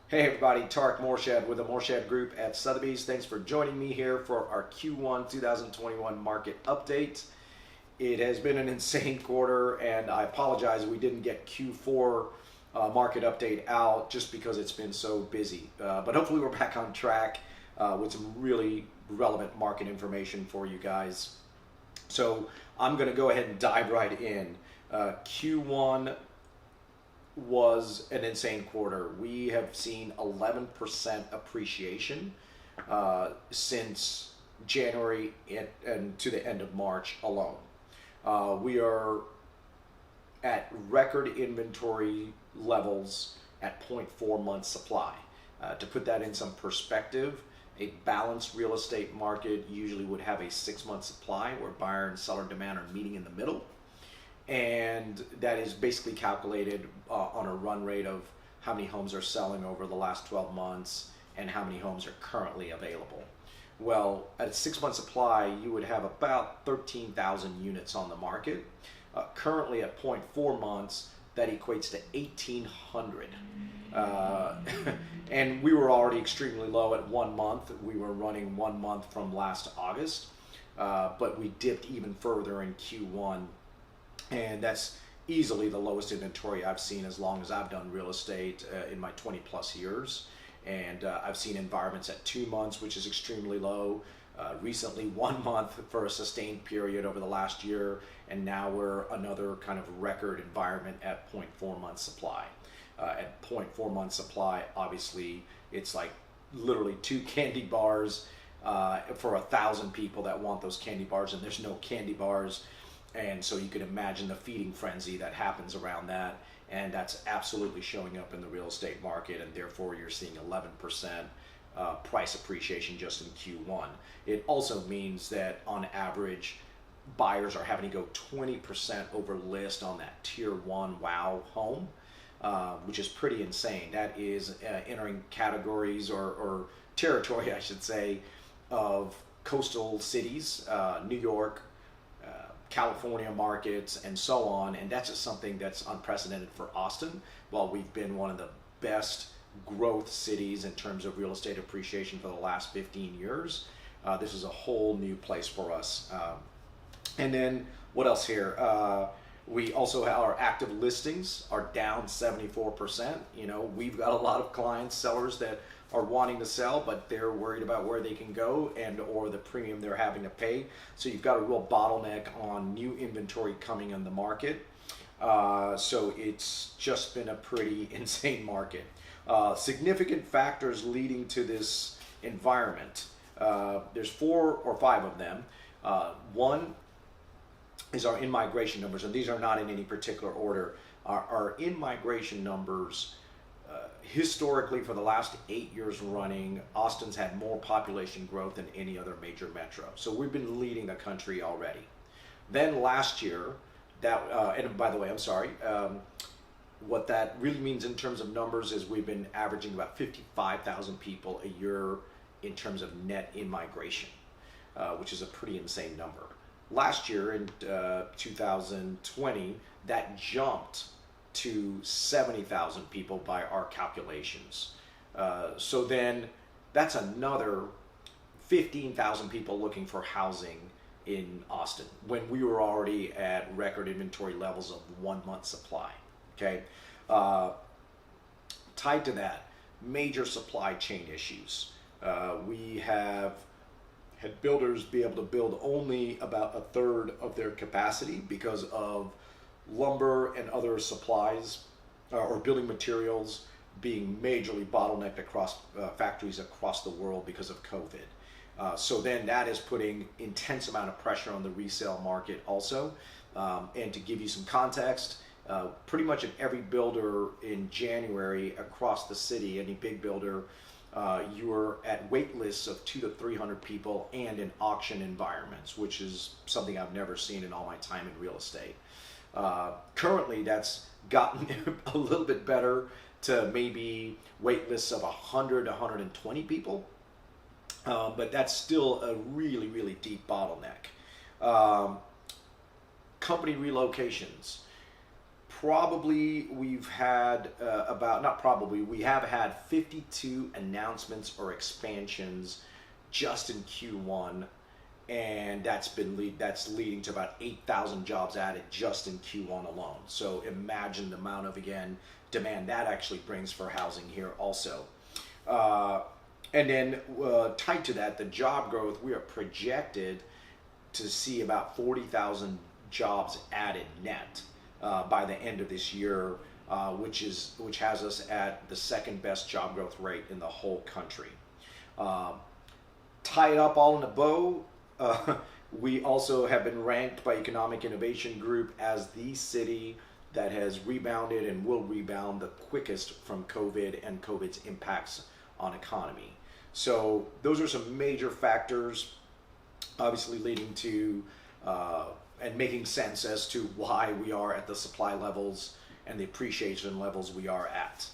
Hey everybody, Tarek Morshed with the Morshed Group at Sotheby's. Thanks for joining me here for our Q1 2021 market update. It has been an insane quarter, and I apologize we didn't get Q4 market update out just because it's been so busy. But hopefully we're back on track with some really relevant market information for you guys. So I'm going to go ahead and dive right in. Q1 was an insane quarter. We have seen 11% appreciation since January and to the end of March alone. We are at record inventory levels at 0.4 months supply. To put that in some perspective, a balanced real estate market usually would have a 6-month supply where buyer and seller demand are meeting in the middle. And that is basically calculated on a run rate of how many homes are selling over the last 12 months and how many homes are currently available. Well, at a 6-month supply, you would have about 13,000 units on the market. Currently at 0.4 months, that equates to 1,800. And we were already extremely low at 1 month. We were running 1 month from last August, but we dipped even further in Q1. And that's easily the lowest inventory I've seen as long as I've done real estate in my 20 plus years. And I've seen environments at 2 months, which is extremely low. Recently 1 month for a sustained period over the last year. And now we're another kind of record environment at 0.4 months supply. At 0.4 months supply, obviously it's like literally 2 candy bars for 1,000 people that want those candy bars, and there's no candy bars. And so you can imagine the feeding frenzy that happens around that, and that's absolutely showing up in the real estate market, and therefore you're seeing 11% price appreciation just in Q1. It also means that on average, buyers are having to go 20% over list on that tier 1 wow home, which is pretty insane. That is entering categories or territory, I should say, of coastal cities, New York, California markets, and so on, and that's just something that's unprecedented for Austin. While we've been one of the best growth cities in terms of real estate appreciation for the last 15 years, this is a whole new place for us. And then what else here? We also have our active listings are down 74%. You know, we've got a lot of clients, sellers that are wanting to sell, but they're worried about where they can go and or the premium they're having to pay. So you've got a real bottleneck on new inventory coming on the market. So it's just been a pretty insane market. Significant factors leading to this environment. There's 4 or 5 of them. One is our in-migration numbers, and these are not in any particular order. Our in-migration numbers, historically for the last 8 years running, Austin's had more population growth than any other major metro. So we've been leading the country already. Then last year, and by the way, I'm sorry, what that really means in terms of numbers is we've been averaging about 55,000 people a year in terms of net in-migration, which is a pretty insane number. Last year in 2020, that jumped to 70,000 people by our calculations. So then that's another 15,000 people looking for housing in Austin when we were already at record inventory levels of 1 month supply. Okay, tied to that, major supply chain issues. We have had builders be able to build only about 1/3 of their capacity because of lumber and other supplies or building materials being majorly bottlenecked across factories across the world because of COVID. So then that is putting intense amount of pressure on the resale market also. And to give you some context, pretty much in every builder in January across the city, any big builder, you were at wait lists of 200 to 300 people and in auction environments, which is something I've never seen in all my time in real estate. Currently, that's gotten a little bit better to maybe wait lists of 100 to 120 people, but that's still a really, really deep bottleneck. Company relocations. we've had we have had 52 announcements or expansions just in Q1, and that's leading to about 8,000 jobs added just in Q1 alone. So imagine the amount of, again, demand that actually brings for housing here also. And then tied to that, the job growth, we are projected to see about 40,000 jobs added net by the end of this year, which has us at the second best job growth rate in the whole country. Tie it up all in a bow. We also have been ranked by Economic Innovation Group as the city that has rebounded and will rebound the quickest from COVID and COVID's impacts on economy. So those are some major factors, obviously leading to and making sense as to why we are at the supply levels and the appreciation levels we are at.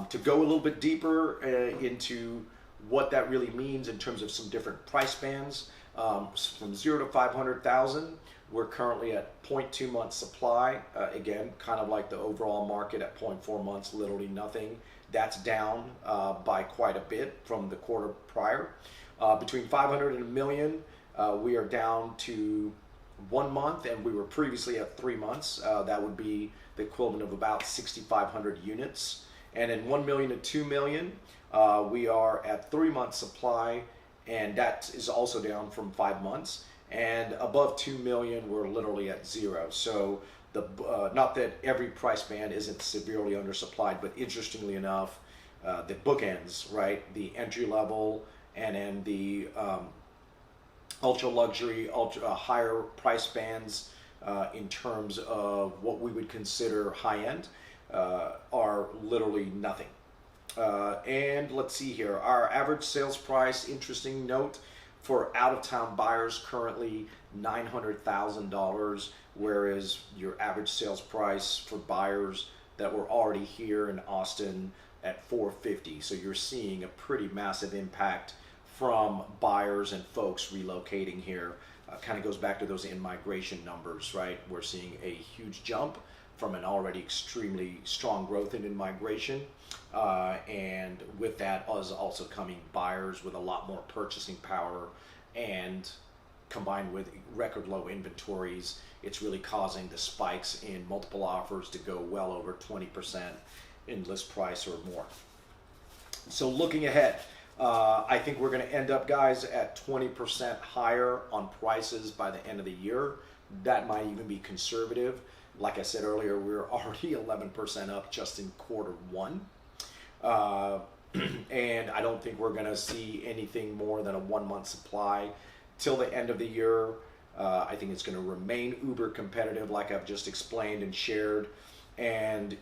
To go a little bit deeper into what that really means in terms of some different price bands, from 0 to 500,000, we're currently at 0.2 months supply. Again, kind of like the overall market at 0.4 months, literally nothing. That's down by quite a bit from the quarter prior. Between 500 and a million, we are down to 1 month, and we were previously at 3 months. That would be the equivalent of about 6,500 units. And in 1 million to 2 million, we are at 3 months supply, and that is also down from 5 months. And above 2 million, we're literally at 0. So not that every price band isn't severely undersupplied, but interestingly enough, the bookends, right? The entry level and then the ultra luxury, higher price bands in terms of what we would consider high end are literally nothing. And let's see here, our average sales price, interesting note, for out-of-town buyers currently $900,000, whereas your average sales price for buyers that were already here in Austin at $450,000. So you're seeing a pretty massive impact from buyers and folks relocating here. Kind of goes back to those in-migration numbers, right? We're seeing a huge jump from an already extremely strong growth in migration. And with that is also coming buyers with a lot more purchasing power, and combined with record low inventories, it's really causing the spikes in multiple offers to go well over 20% in list price or more. So looking ahead, I think we're going to end up, guys, at 20% higher on prices by the end of the year. That might even be conservative. Like I said earlier, we're already 11% up just in Q1. And I don't think we're going to see anything more than a 1 month supply till the end of the year. I think it's going to remain uber competitive, like I've just explained and shared. And,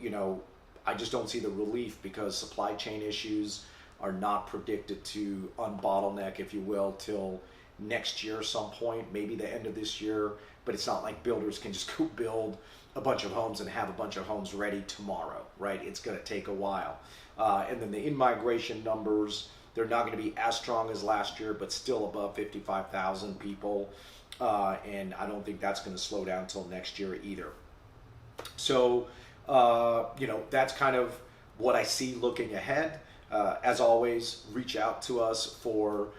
I just don't see the relief, because supply chain issues are not predicted to unbottleneck, if you will, till next year some point, maybe the end of this year. But it's not like builders can just go build a bunch of homes and have a bunch of homes ready tomorrow, right? It's going to take a while. And then the in-migration numbers, they're not going to be as strong as last year, but still above 55,000 people. And I don't think that's going to slow down until next year either. So, that's kind of what I see looking ahead. As always, reach out to us for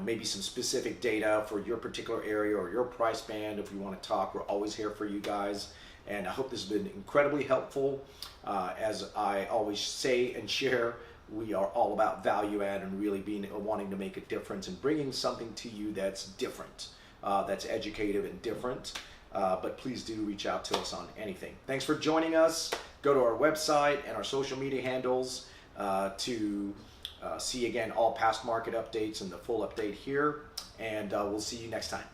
maybe some specific data for your particular area or your price band. If you want to talk, we're always here for you guys. And I hope this has been incredibly helpful. As I always say and share, we are all about value add and really wanting to make a difference and bringing something to you that's different, that's educative and different. But please do reach out to us on anything. Thanks for joining us. Go to our website and our social media handles to see, again, all past market updates and the full update here. And we'll see you next time.